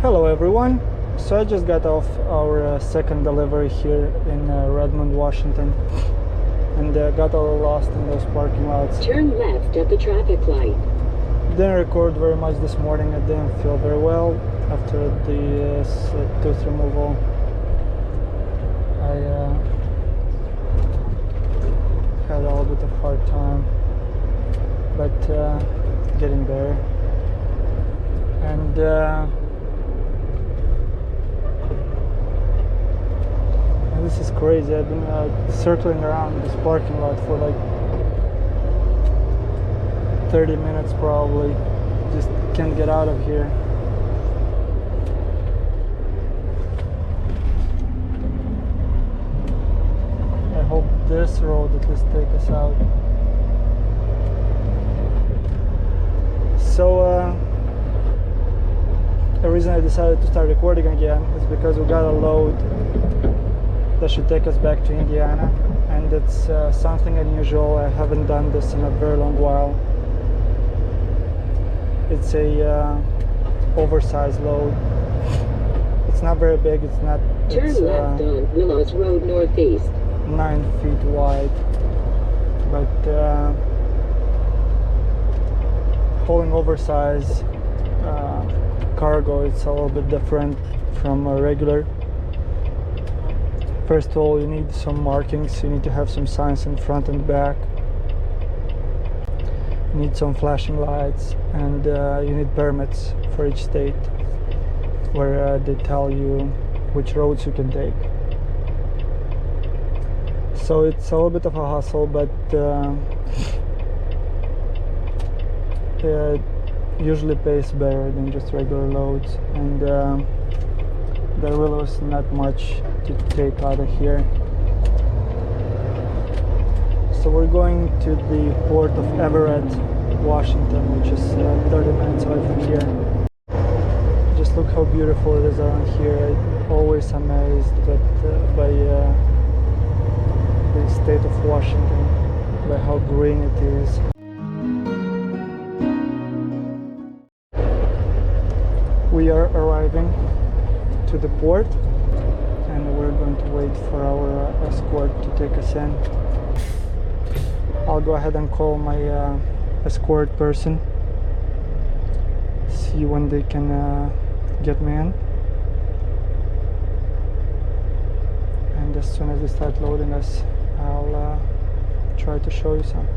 Hello everyone. So I just got off our second delivery here in Redmond, Washington, and got all lost in those parking lots. Turn left at the traffic light. Didn't record very much this morning. I didn't feel very well after the tooth removal. I had a little bit of hard time, but getting there. And this is crazy. I've been circling around this parking lot for like 30 minutes probably. Just can't get out of here. I hope this road at least take us out. So the reason I decided to start recording again is because we got a load that should take us back to Indiana, and it's something unusual. I haven't done this in a very long while. It's a oversized load. It's not very big. It's not. Turn left on Willows Road Northeast. 9 feet wide, but hauling oversized cargo, it's a little bit different from a regular. First of all, you need some markings. You need to have some signs in front and back. You need some flashing lights, and you need permits for each state where they tell you which roads you can take. So it's a little bit of a hassle, but it usually pays better than just regular loads, and there really was not much to take out of here. So we're going to the port of Everett, Washington, which is 30 minutes away from here. Just look how beautiful it is around here. I'm always amazed by the state of Washington, by how green it is. We are arriving to the port, and we're going to wait for our escort to take us in. I'll go ahead and call my escort person, see when they can get me in, and as soon as they start loading us, I'll try to show you some.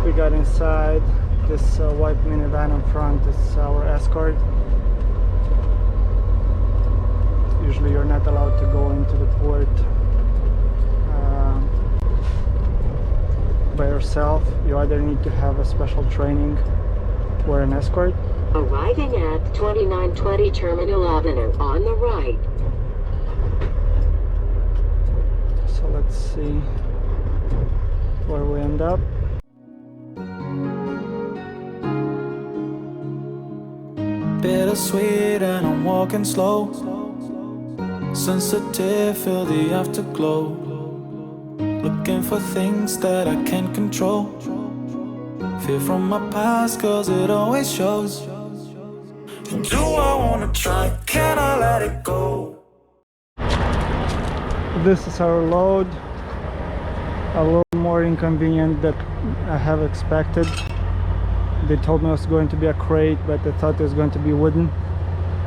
We got inside. This white minivan in front is our escort. Usually you're not allowed to go into the port by yourself. You either need to have a special training or an escort. Arriving at 2920 Terminal Avenue on the right. So let's see where we end up. Bittersweet and I'm walking slow. Sensitive, feel the afterglow. Looking for things that I can't control. Fear from my past, cause it always shows. Do I wanna try? Can I let it go? This is our load. A little more inconvenient than I have expected. They told me it was going to be a crate, but I thought it was going to be wooden.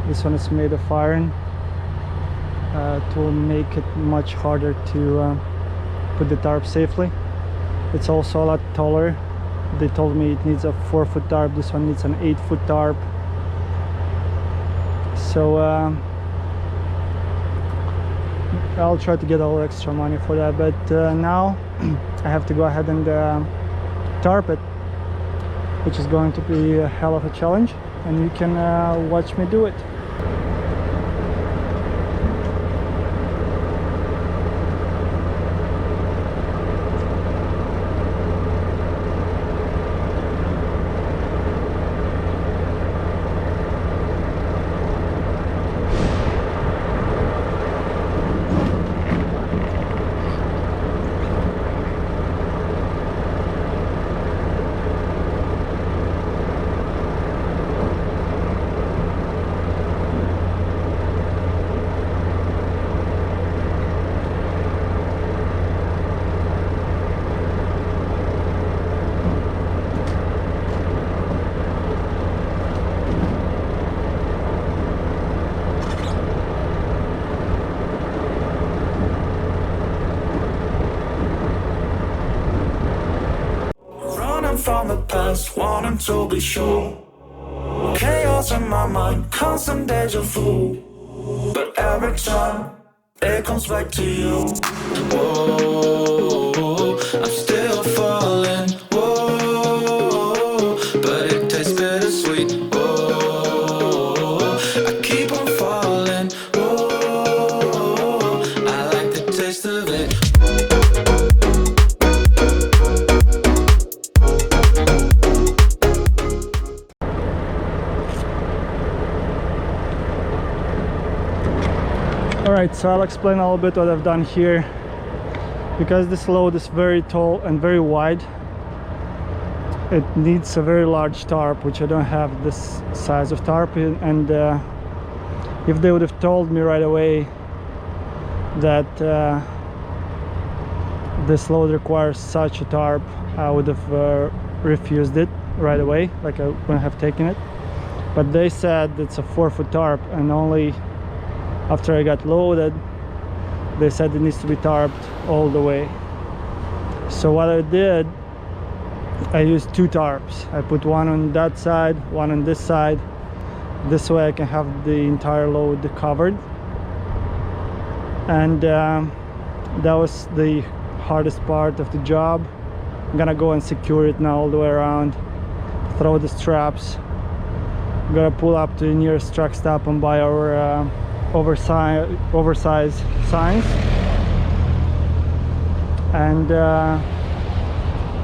This one is made of iron. To make it much harder to put the tarp safely. It's also a lot taller. They told me it needs a 4-foot tarp. This one needs an 8-foot tarp. So I'll try to get a little extra money for that, but now I have to go ahead and tarp it, which is going to be a hell of a challenge, and you can watch me do it. from the past, wanting to be sure. Chaos in my mind, constant deja vu. But every time it comes back to you. Whoa, I'm still falling. Whoa, but it tastes bittersweet. Whoa, I keep on falling. Whoa, I like the taste of it. Alright, so I'll explain a little bit what I've done here. Because this load is very tall and very wide, it needs a very large tarp, which I don't have this size of tarp. And if they would have told me right away that this load requires such a tarp, I would have refused it right away, like I wouldn't have taken it. But they said it's a 4-foot tarp, and only after I got loaded they said it needs to be tarped all the way. So what I did, I used 2 tarps. I put one on that side, one on this side. This way I can have the entire load covered. And that was the hardest part of the job. I'm gonna go and secure it now all the way around, throw the straps. I'm gonna pull up to the nearest truck stop and buy our oversize signs, and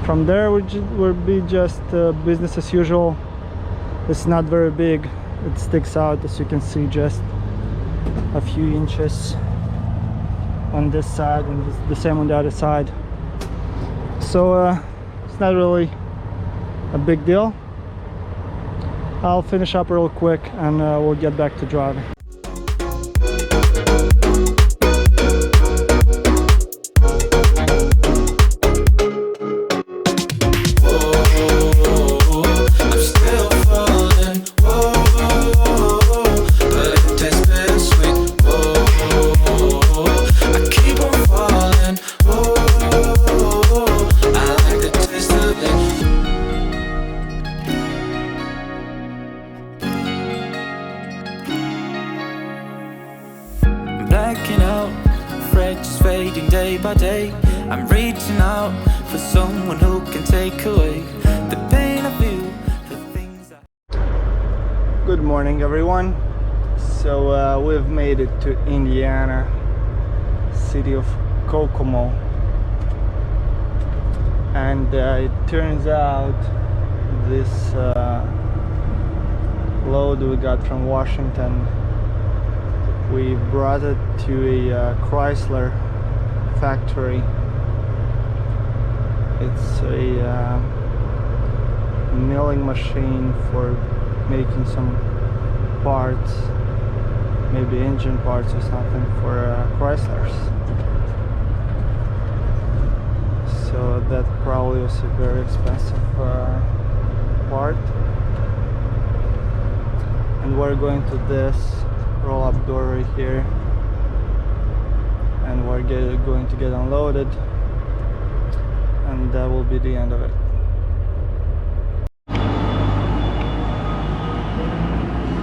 from there will be just business as usual. It's not very big, it sticks out, as you can see, just a few inches on this side and the same on the other side. So it's not really a big deal. I'll finish up real quick and we'll get back to driving. Blacking out, afraid just fading day by day. I'm reaching out for someone who can take away the pain I feel, the things I... Good morning, everyone. So we've made it to Indiana, city of Kokomo, and it turns out this load we got from Washington, we brought it to a Chrysler factory. It's a milling machine for making some parts, maybe engine parts or something for Chryslers. So that probably was a very expensive part. And we're going to this roll-up door right here, and we're going to get unloaded, and that will be the end of it.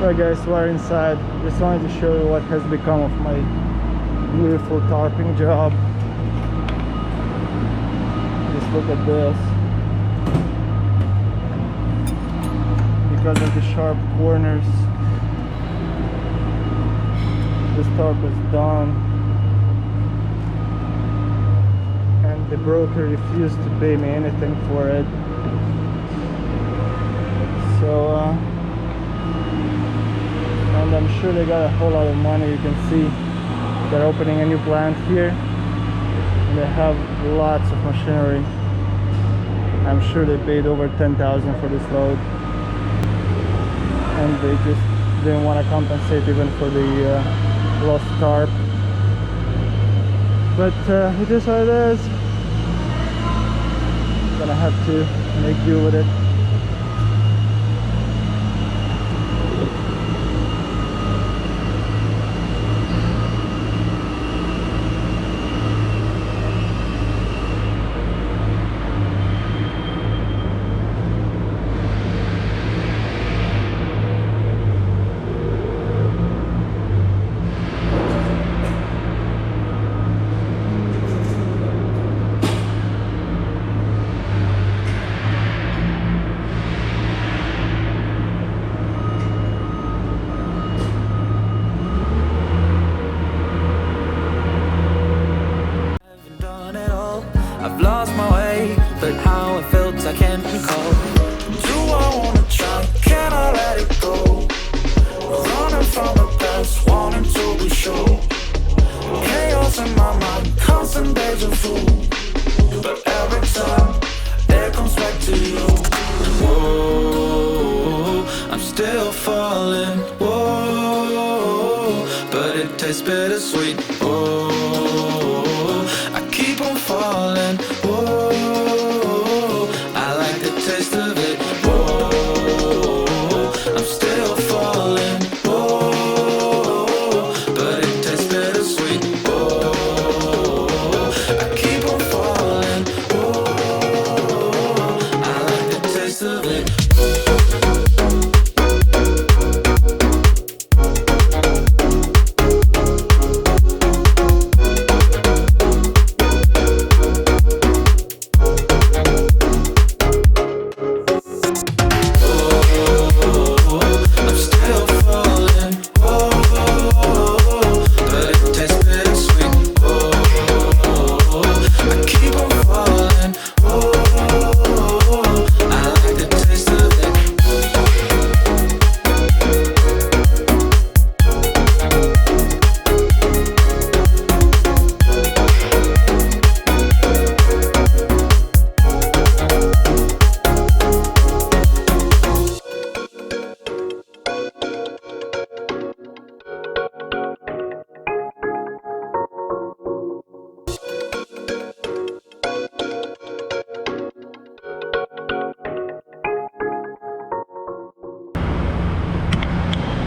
Alright guys, we're inside. Just wanted to show you what has become of my beautiful tarping job. Just look at this. Because of the sharp corners, this tarp is done, and the broker refused to pay me anything for it. So and I'm sure they got a whole lot of money. You can see they're opening a new plant here, and they have lots of machinery. I'm sure they paid over $10,000 for this load, and they just didn't want to compensate even for the lost tarp. But it is what it is. Gonna have to make do with it. I've lost my way, but how it felt I can't recall. Do I wanna try? Can I let it go? Running from the past, wanting to be sure. Chaos in my mind, constant deja vu. But every time it comes back to you. Whoa, I'm still falling. Whoa, but it tastes bittersweet. Whoa, I keep on falling. Whoa, I like the taste of it. Whoa, I'm still falling. Whoa, but it tastes bittersweet. Whoa, I keep on falling. Whoa, I like the taste of it.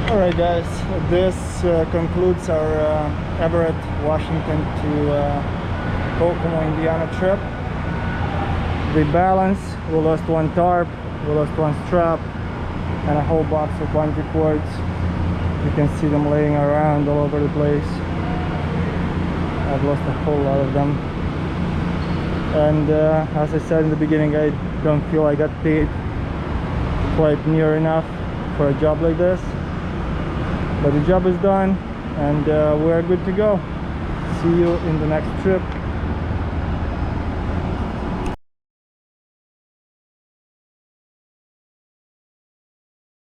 Alright guys, this concludes our Everett, Washington to Kokomo, Indiana trip. The balance, we lost one tarp, we lost one strap, and a whole box of bungee cords. You can see them laying around all over the place. I've lost a whole lot of them. And as I said in the beginning, I don't feel I got paid quite near enough for a job like this. But the job is done and we're good to go. See you in the next trip.